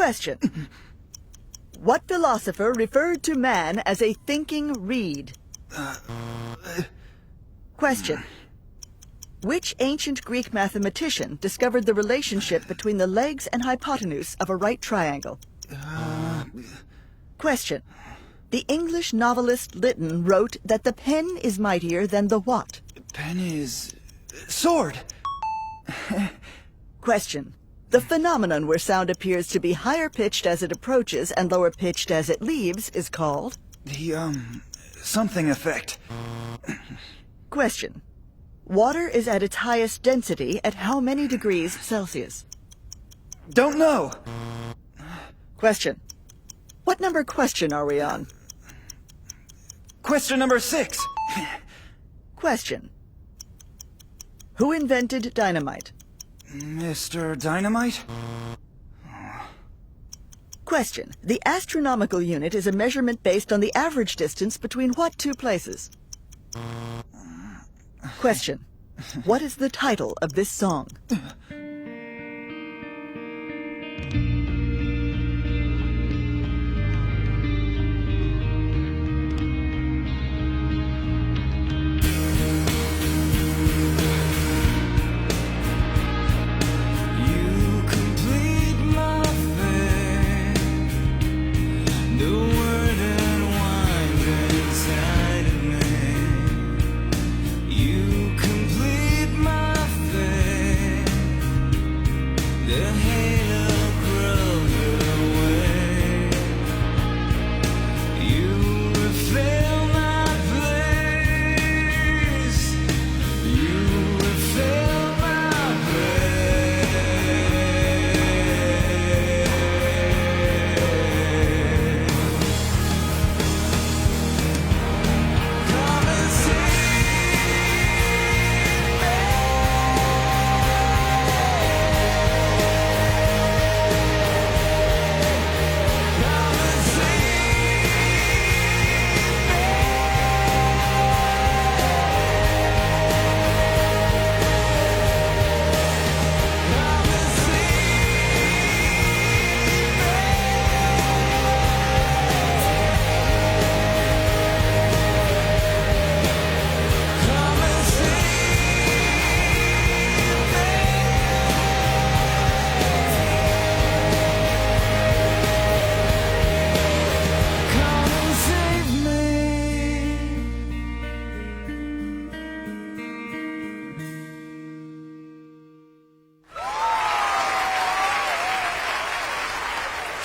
Question. What philosopher referred to man as a thinking reed? Question. Which ancient Greek mathematician discovered the relationship between the legs and hypotenuse of a right triangle? Question. The English novelist Lytton wrote that the pen is mightier than the what? Pen is... sword! Question. The phenomenon where sound appears to be higher pitched as it approaches and lower pitched as it leaves is called? The, something effect. Question. Water is at its highest density at how many degrees Celsius? Don't know! Question. What number question are we on? Question number 6! Question. Who invented dynamite? Mr. Dynamite? Question. The astronomical unit is a measurement based on the average distance between what two places? Question. What is the title of this song?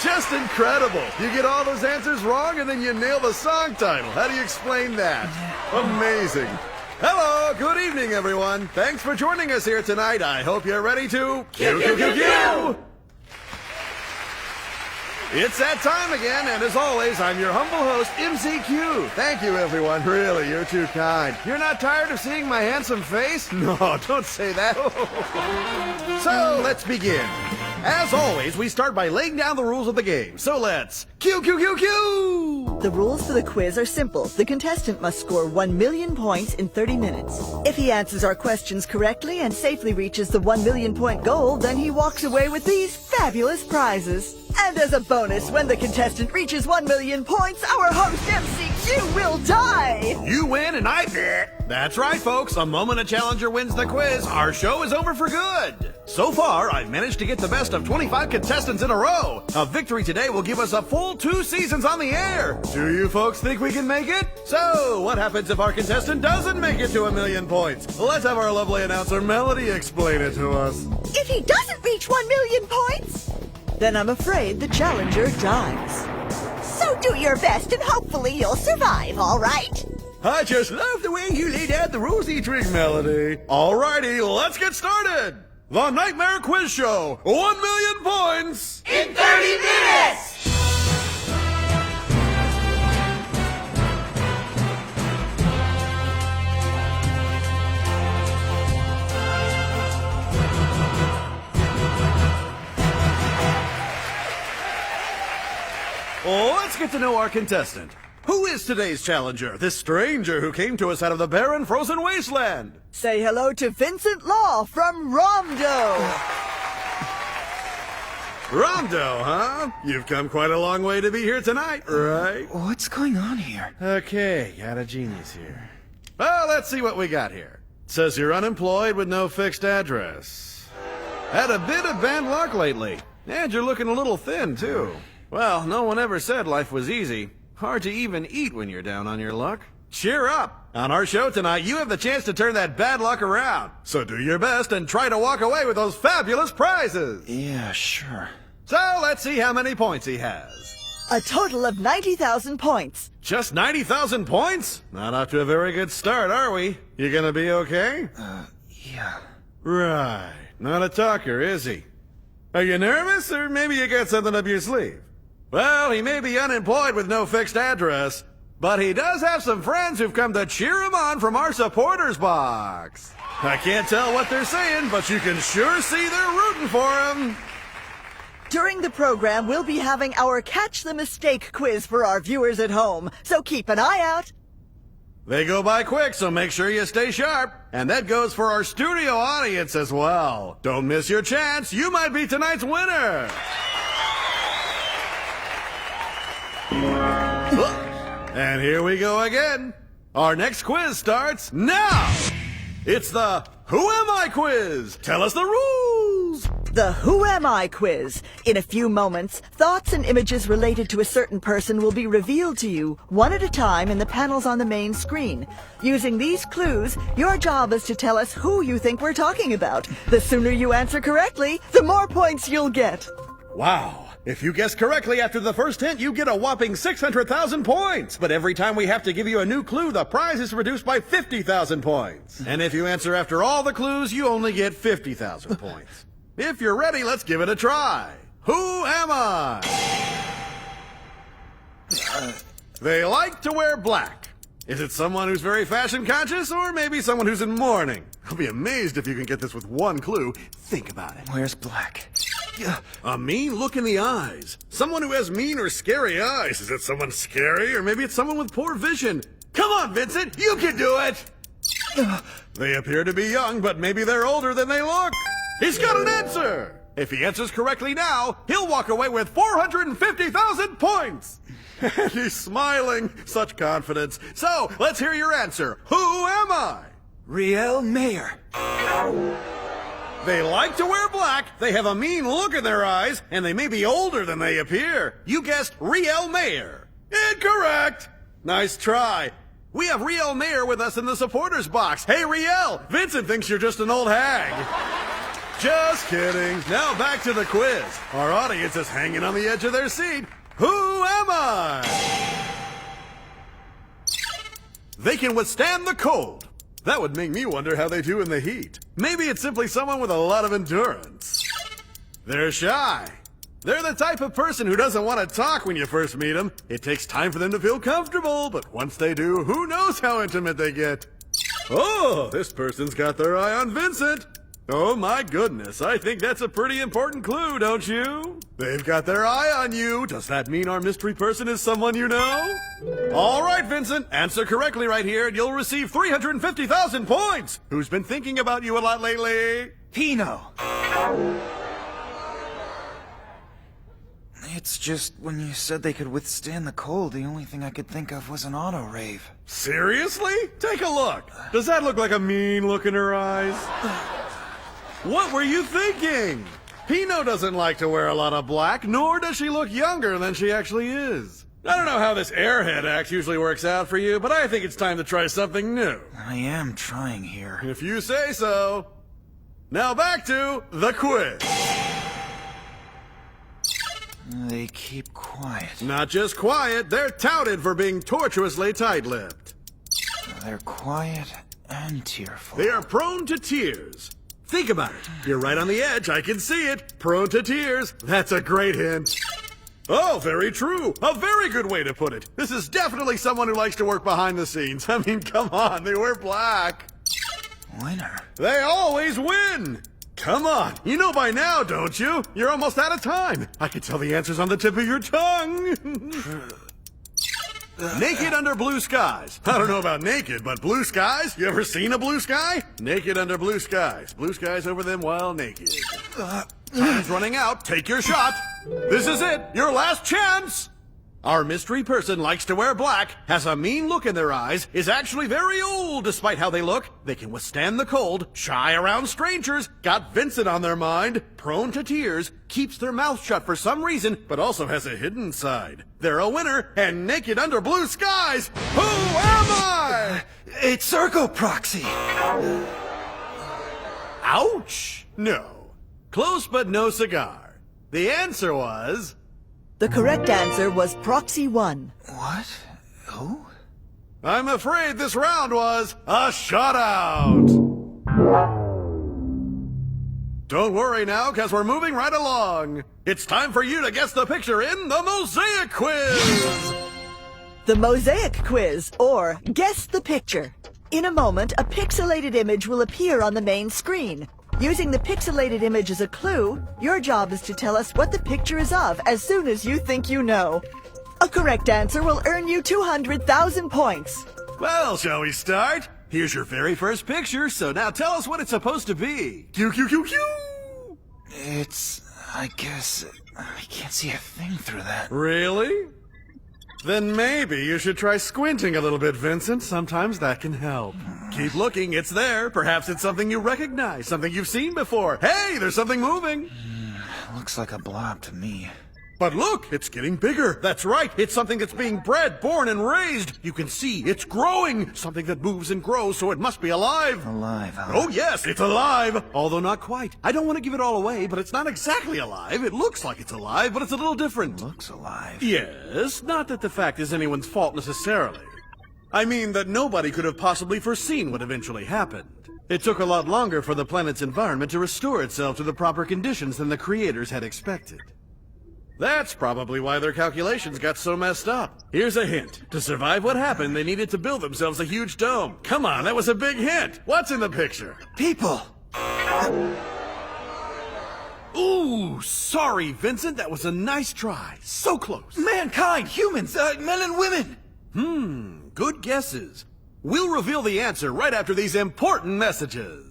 Just incredible. You get all those answers wrong and then you nail the song title. How do you explain that? Amazing. Hello, good evening, everyone. Thanks for joining us here tonight. I hope you're ready to... Q! It's that time again, and as always, I'm your humble host, MCQ. Thank you, everyone. Really, you're too kind. You're not tired of seeing my handsome face? No, don't say that. So, let's begin. As always, we start by laying down the rules of the game. So let's Q! The rules for the quiz are simple. The contestant must score 1 million points in 30 minutes. If he answers our questions correctly and safely reaches the 1 million point goal, then he walks away with these fabulous prizes. And as a bonus, when the contestant reaches 1 million points, our host MCQ will die! You win and I... That's right, folks. The moment a challenger wins the quiz, our show is over for good. So far, I've managed to get the best of 25 contestants in a row. A victory today will give us a full 2 seasons on the air. Do you folks think we can make it? So, what happens if our contestant doesn't make it to 1 million points? Let's have our lovely announcer Melody explain it to us. If he doesn't reach 1 million points, then I'm afraid the challenger dies. So do your best and hopefully you'll survive, all right? I just love the way you laid out the rules each week, Melody. Alrighty, let's get started. The Nightmare Quiz Show, 1 million points in 30 minutes! Let's get to know our contestant. Who is today's challenger? This stranger who came to us out of the barren, frozen wasteland. Say hello to Vincent Law from Romdo. Rondo, huh? You've come quite a long way to be here tonight, right? What's going on here? Okay, got a genius here. Well, let's see what we got here. Says you're unemployed with no fixed address. Had a bit of bad luck lately. And you're looking a little thin, too. Well, no one ever said life was easy. Hard to even eat when you're down on your luck. Cheer up! On our show tonight, you have the chance to turn that bad luck around. So do your best and try to walk away with those fabulous prizes. Yeah, sure. So let's see how many points he has. A total of 90,000 points. Just 90,000 points? Not off to a very good start, are we? You gonna be okay? Yeah. Right. Not a talker, is he? Are you nervous, or maybe you got something up your sleeve? Well, he may be unemployed with no fixed address, but he does have some friends who've come to cheer him on from our supporters box. I can't tell what they're saying, but you can sure see they're rooting for him. During the program, we'll be having our Catch the Mistake quiz for our viewers at home, so keep an eye out. They go by quick, so make sure you stay sharp. And that goes for our studio audience as well. Don't miss your chance. You might be tonight's winner. And here we go again. Our next quiz starts now. It's the Who Am I quiz. Tell us the rules. The Who Am I quiz. In a few moments, thoughts and images related to a certain person will be revealed to you, one at a time in the panels on the main screen. Using these clues, your job is to tell us who you think we're talking about. The sooner you answer correctly, the more points you'll get. Wow. If you guess correctly after the first hint, you get a whopping 600,000 points. But every time we have to give you a new clue, the prize is reduced by 50,000 points. And if you answer after all the clues, you only get 50,000 points. If you're ready, let's give it a try. Who am I? They like to wear black. Is it someone who's very fashion conscious, or maybe someone who's in mourning? I'll be amazed if you can get this with one clue. Think about it. Where's Black? A mean look in the eyes. Someone who has mean or scary eyes. Is it someone scary, or maybe it's someone with poor vision? Come on, Vincent, you can do it! They appear to be young, but maybe they're older than they look. He's got an answer! If he answers correctly now, he'll walk away with 450,000 points! And he's smiling. Such confidence. So, let's hear your answer. Who am I? Riel Mayer. They like to wear black, they have a mean look in their eyes, and they may be older than they appear. You guessed Riel Mayer. Incorrect! Nice try. We have Riel Mayer with us in the supporters box. Hey, Riel! Vincent thinks you're just an old hag. Just kidding. Now back to the quiz. Our audience is hanging on the edge of their seat. Who am I? They can withstand the cold. That would make me wonder how they do in the heat. Maybe it's simply someone with a lot of endurance. They're shy. They're the type of person who doesn't want to talk when you first meet them. It takes time for them to feel comfortable, but once they do, who knows how intimate they get. Oh, this person's got their eye on Vincent. Oh my goodness, I think that's a pretty important clue, don't you? They've got their eye on you. Does that mean our mystery person is someone you know? All right, Vincent, answer correctly right here and you'll receive 350,000 points. Who's been thinking about you a lot lately? Pino. It's just when you said they could withstand the cold, the only thing I could think of was an auto rave. Seriously? Take a look. Does that look like a mean look in her eyes? What were you thinking? Pino doesn't like to wear a lot of black, nor does she look younger than she actually is. I don't know how this airhead act usually works out for you, but I think it's time to try something new. I am trying here. If you say so. Now back to the quiz. They keep quiet. Not just quiet, they're touted for being tortuously tight-lipped. They're quiet and tearful. They are prone to tears. Think about it. You're right on the edge. I can see it. Prone to tears. That's a great hint. Oh, very true. A very good way to put it. This is definitely someone who likes to work behind the scenes. I mean, come on. They wear black. Winner. They always win. Come on. You know by now, don't you? You're almost out of time. I can tell the answers on the tip of your tongue. Naked Under Blue Skies. I don't know about naked, but blue skies? You ever seen a blue sky? Naked under blue skies. Blue skies over them while naked. Time's running out. Take your shot. This is it. Your last chance. Our mystery person likes to wear black, has a mean look in their eyes, is actually very old despite how they look. They can withstand the cold, shy around strangers, got Vincent on their mind, prone to tears, keeps their mouth shut for some reason, but also has a hidden side. They're a winner and naked under blue skies. Who am I? It's Ergo Proxy. Ouch! No. Close but no cigar. The answer was... The correct answer was Proxy 1. What? Who? I'm afraid this round was a shutout. Don't worry now, because we're moving right along. It's time for you to guess the picture in the Mosaic Quiz. The Mosaic Quiz, or Guess the Picture. In a moment, a pixelated image will appear on the main screen. Using the pixelated image as a clue, your job is to tell us what the picture is of as soon as you think you know. A correct answer will earn you 200,000 points. Well, shall we start? Here's your very first picture, so now tell us what it's supposed to be. Q, Q, Q, Q! I guess, I can't see a thing through that. Really? Then maybe you should try squinting a little bit, Vincent. Sometimes that can help. Keep looking, it's there. Perhaps it's something you recognize, something you've seen before. Hey, there's something moving. Looks like a blob to me. But look, it's getting bigger. That's right. It's something that's being bred, born, and raised. You can see it's growing. Something that moves and grows, so it must be alive. Alive, huh? Oh, yes, it's alive. Although not quite. I don't want to give it all away, but it's not exactly alive. It looks like it's alive, but it's a little different. Looks alive. Yes, not that the fact is anyone's fault necessarily. I mean that nobody could have possibly foreseen what eventually happened. It took a lot longer for the planet's environment to restore itself to the proper conditions than the creators had expected. That's probably why their calculations got so messed up. Here's a hint. To survive what happened, they needed to build themselves a huge dome. Come on, that was a big hint. What's in the picture? People! Ooh, sorry, Vincent. That was a nice try. So close. Mankind! Humans! Men and women! Good guesses. We'll reveal the answer right after these important messages.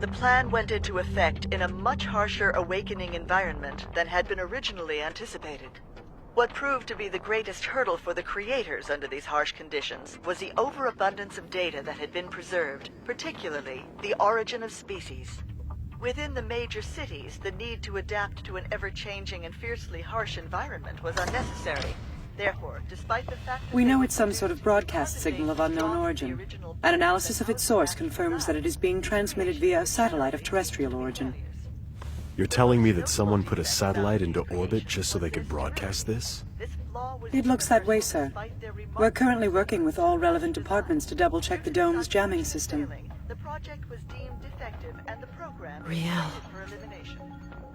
The plan went into effect in a much harsher awakening environment than had been originally anticipated. What proved to be the greatest hurdle for the creators under these harsh conditions was the overabundance of data that had been preserved, particularly the origin of species. Within the major cities, the need to adapt to an ever-changing and fiercely harsh environment was unnecessary. Therefore, despite the fact that We know it's some sort of broadcast signal of unknown origin. An analysis of its source confirms that it is being transmitted via a satellite of terrestrial origin. You're telling me that someone put a satellite into orbit just so they could broadcast this? It looks that way, sir. We're currently working with all relevant departments to double-check the dome's jamming system. The project was deemed defective and the program Real. for elimination.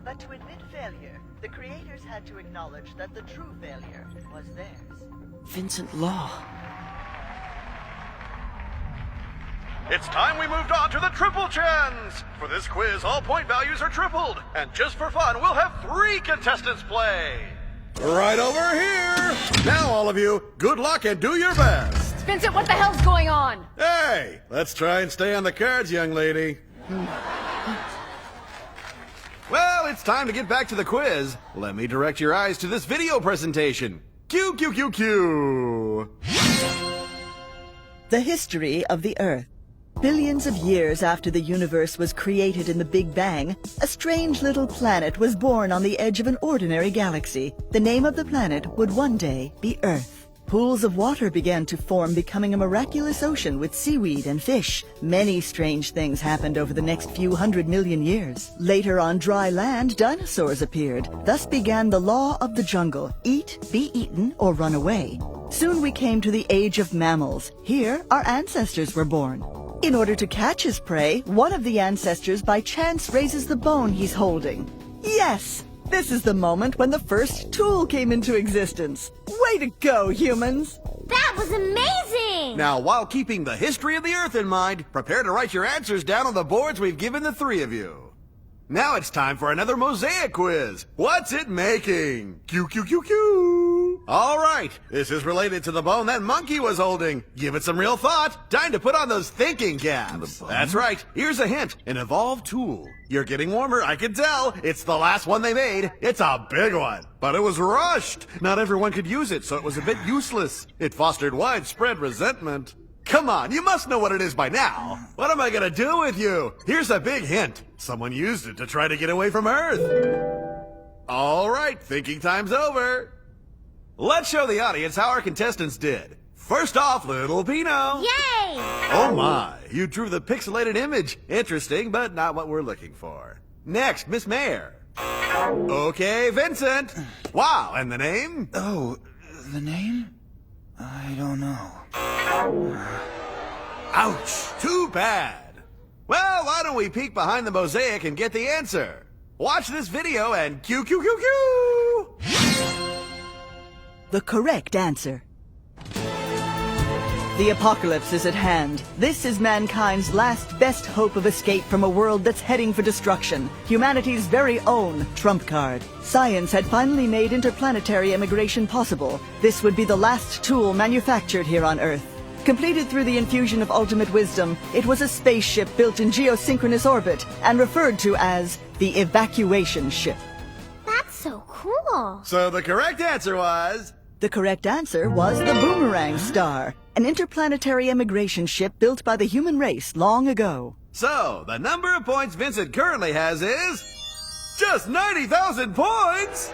But to admit failure, the creators had to acknowledge that the true failure was theirs. Vincent Law. It's time we moved on to the triple chance! For this quiz, all point values are tripled. And just for fun, we'll have 3 contestants play. Right over here! Now, all of you, good luck and do your best. Vincent, what the hell's going on? Hey, let's try and stay on the cards, young lady. Well, it's time to get back to the quiz. Let me direct your eyes to this video presentation. Q, Q, Q, Q. The history of the Earth. Billions of years after the universe was created in the Big Bang, a strange little planet was born on the edge of an ordinary galaxy. The name of the planet would one day be Earth. Pools of water began to form, becoming a miraculous ocean with seaweed and fish. Many strange things happened over the next few 100 million years. Later on dry land, dinosaurs appeared. Thus began the law of the jungle: eat, be eaten, or run away. Soon we came to the age of mammals. Here, our ancestors were born. In order to catch his prey, one of the ancestors by chance raises the bone he's holding. Yes! This is the moment when the first tool came into existence. Way to go, humans! That was amazing! Now, while keeping the history of the Earth in mind, prepare to write your answers down on the boards we've given the 3 of you. Now it's time for another Mosaic quiz. What's it making? Q, Q, Q, Q. All right. right. This is related to the bone that monkey was holding. Give it some real thought. Time to put on those thinking caps. That's right. Here's a hint. An evolved tool. You're getting warmer, I can tell. It's the last one they made. It's a big one. But it was rushed. Not everyone could use it, so it was a bit useless. It fostered widespread resentment. Come on, you must know what it is by now. What am I gonna do with you? Here's a big hint. Someone used it to try to get away from Earth. All right, thinking time's over. Let's show the audience how our contestants did. First off, Little Pino. Yay! Oh my, you drew the pixelated image. Interesting, but not what we're looking for. Next, Miss Mayer. Okay, Vincent. Wow, and the name? Oh, the name? I don't know. Ouch, too bad. Well, why don't we peek behind the mosaic and get the answer? Watch this video and Q. The correct answer. The apocalypse is at hand. This is mankind's last best hope of escape from a world that's heading for destruction. Humanity's very own trump card. Science had finally made interplanetary immigration possible. This would be the last tool manufactured here on Earth. Completed through the infusion of ultimate wisdom, it was a spaceship built in geosynchronous orbit and referred to as the evacuation ship. That's so cool. So the correct answer was... The correct answer was the Boomerang Star, an interplanetary immigration ship built by the human race long ago. So, the number of points Vincent currently has is... just 90,000 points!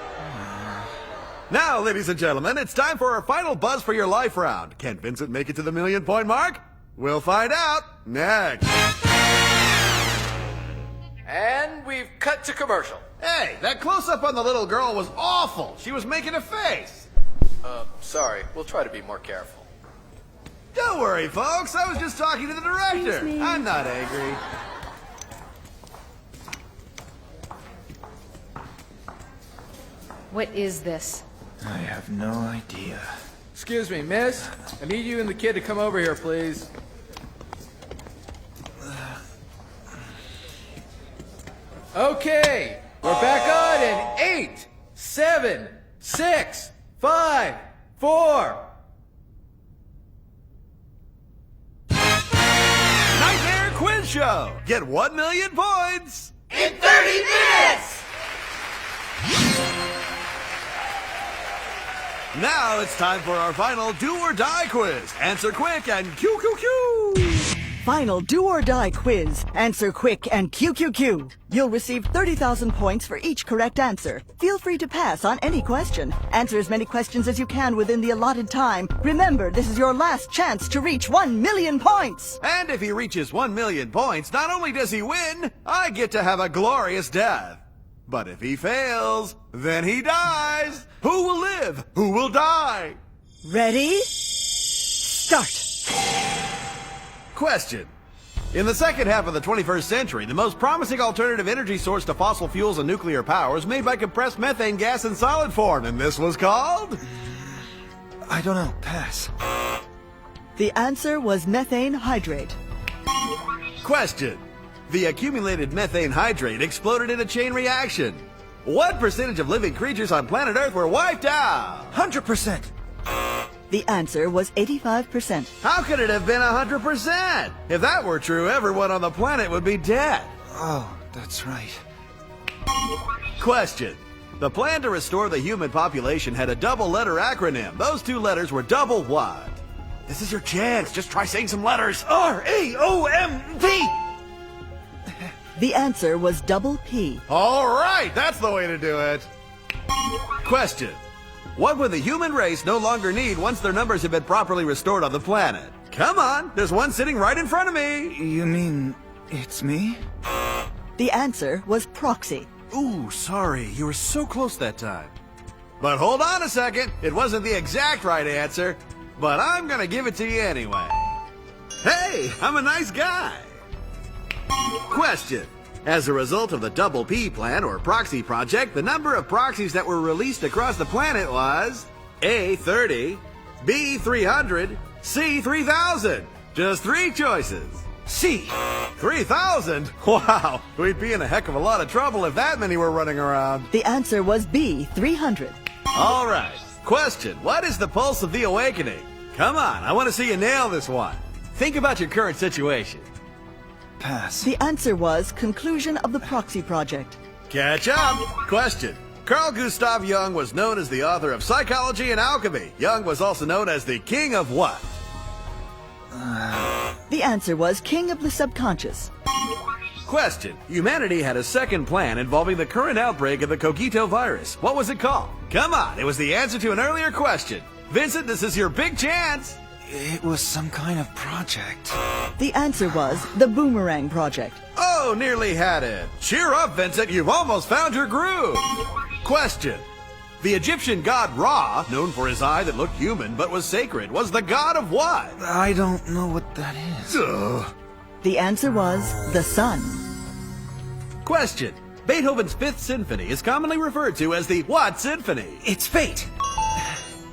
Now, ladies and gentlemen, it's time for our final buzz for your life round. Can Vincent make it to the 1,000,000-point mark? We'll find out next. And we've cut to commercial. Hey, that close-up on the little girl was awful. She was making a face. Sorry. We'll try to be more careful. Don't worry, folks. I was just talking to the director. I'm not angry. What is this? I have no idea. Excuse me, miss. I need you and the kid to come over here, please. Okay. We're back on in 8, 7, 6, 5, 4. Nightmare Quiz Show. Get 1,000,000 points. In 30 minutes! Now it's time for our final Do or Die quiz. Answer quick and Q. Final do or die quiz. Answer quick and QQQ. You'll receive 30,000 points for each correct answer. Feel free to pass on any question. Answer as many questions as you can within the allotted time. Remember, this is your last chance to reach 1,000,000 points. And if he reaches 1,000,000 points, not only does he win, I get to have a glorious death. But if he fails, then he dies. Who will live? Who will die? Ready? Start. Question. In the second half of the 21st century, the most promising alternative energy source to fossil fuels and nuclear power was made by compressed methane gas in solid form, and this was called? I don't know. Pass. The answer was methane hydrate. Question. The accumulated methane hydrate exploded in a chain reaction. What percentage of living creatures on planet Earth were wiped out? 100%. The answer was 85%. How could it have been 100%? If that were true, everyone on the planet would be dead. Oh, that's right. Question. The plan to restore the human population had a double-letter acronym. Those two letters were double what? This is your chance. Just try saying some letters. RAOMP! The answer was double P. All right, that's the way to do it. Question. What would the human race no longer need once their numbers have been properly restored on the planet? Come on, there's one sitting right in front of me. You mean it's me? The answer was proxy. Ooh, sorry, you were so close that time. But hold on a second, it wasn't the exact right answer, but I'm gonna give it to you anyway. Hey, I'm a nice guy. Question. As a result of the Double P plan or proxy project, the number of proxies that were released across the planet was A, 30, B, 300, C, 3,000. Just 3 choices. C. 3,000? Wow, we'd be in a heck of a lot of trouble if that many were running around. The answer was B, 300. All right. Question, what is the pulse of the awakening? Come on, I want to see you nail this one. Think about your current situation. Pass. The answer was conclusion of the proxy project. Catch up. Question. Carl Gustav Jung was known as the author of Psychology and Alchemy. Jung was also known as the king of what? The answer was king of the subconscious. Question. Humanity had a second plan involving the current outbreak of the Cogito virus. What was it called? Come on, it was the answer to an earlier question. Vincent, this is your big chance. It was some kind of project. The answer was the Boomerang Project. Oh, nearly had it. Cheer up, Vincent, you've almost found your groove. Question. The Egyptian god Ra, known for his eye that looked human but was sacred, was the god of what? I don't know what that is. The answer was the sun. Question. Beethoven's Fifth Symphony is commonly referred to as the what symphony? It's fate.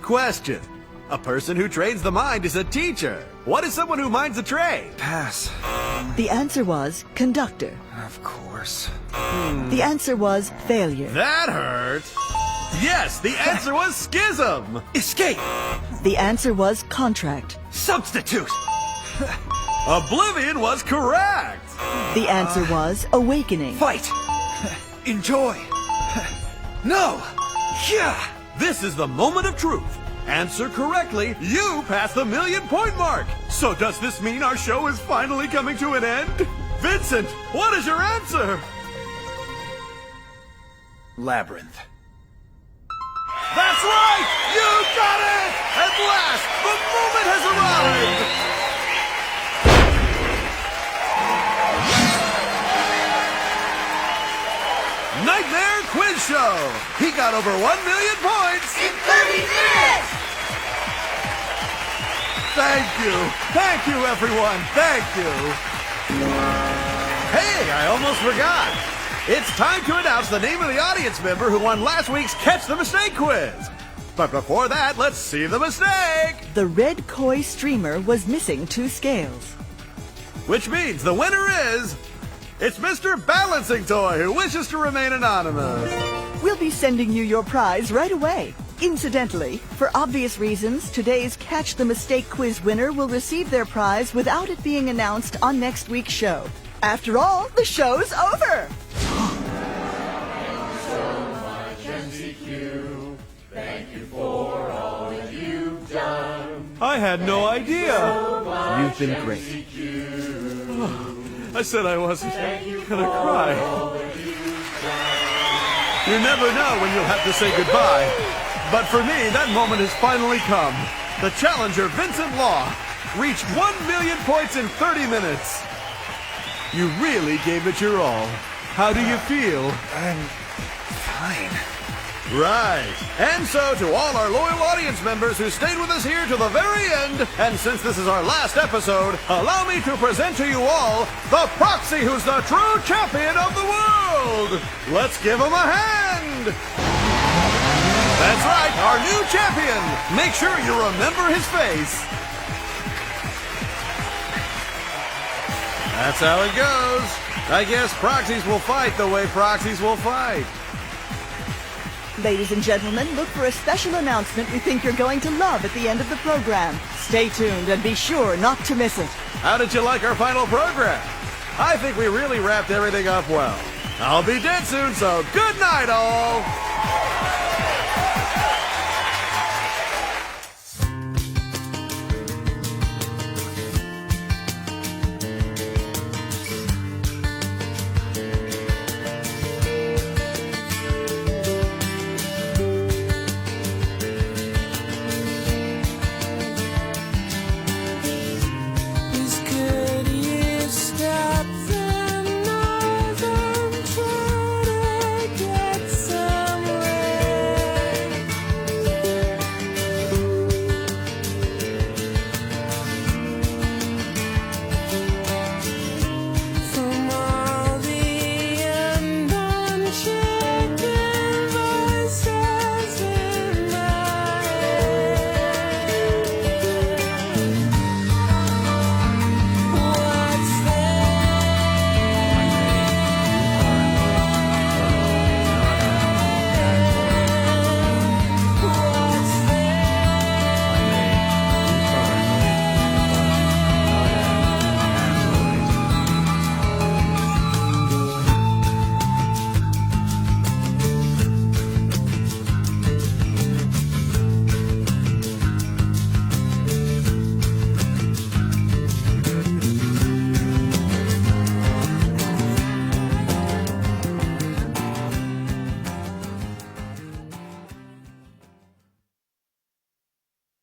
Question. A person who trains the mind is a teacher. What is someone who minds a train? Pass. The answer was conductor. Of course. The answer was failure. That hurt. Yes, the answer was schism. Escape. The answer was contract. Substitute. Oblivion was correct. The answer was awakening. Fight. Enjoy. No. Yeah. This is the moment of truth. Answer correctly, you pass the 1,000,000-point mark. So does this mean our show is finally coming to an end? Vincent, what is your answer? Labyrinth. That's right! You got it! At last, the moment has arrived! Nightmare Quiz Show! He got over 1,000,000 points! In 30 minutes! Thank you! Thank you, everyone! Thank you! Hey, I almost forgot! It's time to announce the name of the audience member who won last week's Catch the Mistake quiz! But before that, let's see the mistake! The red koi streamer was missing 2 scales. Which means the winner is... It's Mr. Balancing Toy, who wishes to remain anonymous. We'll be sending you your prize right away. Incidentally, for obvious reasons, today's Catch the Mistake quiz winner will receive their prize without it being announced on next week's show. After all, the show's over! I had no idea. You've been great. I said I wasn't gonna cry. You never know when you'll have to say goodbye. But for me, that moment has finally come. The challenger, Vincent Law, reached 1,000,000 points in 30 minutes. You really gave it your all. How do you feel? I'm fine. Right. And so to all our loyal audience members who stayed with us here to the very end, and since this is our last episode, allow me to present to you all the proxy who's the true champion of the world. Let's give him a hand. That's right, our new champion. Make sure you remember his face. That's how it goes. I guess proxies will fight the way proxies will fight. Ladies and gentlemen, look for a special announcement we think you're going to love at the end of the program. Stay tuned and be sure not to miss it. How did you like our final program? I think we really wrapped everything up well. I'll be dead soon, so good night, all! Stop the northern try to get some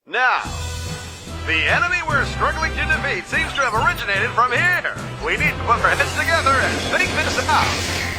Now, the enemy we're struggling to defeat seems to have originated from here. We need to put our heads together and think this out.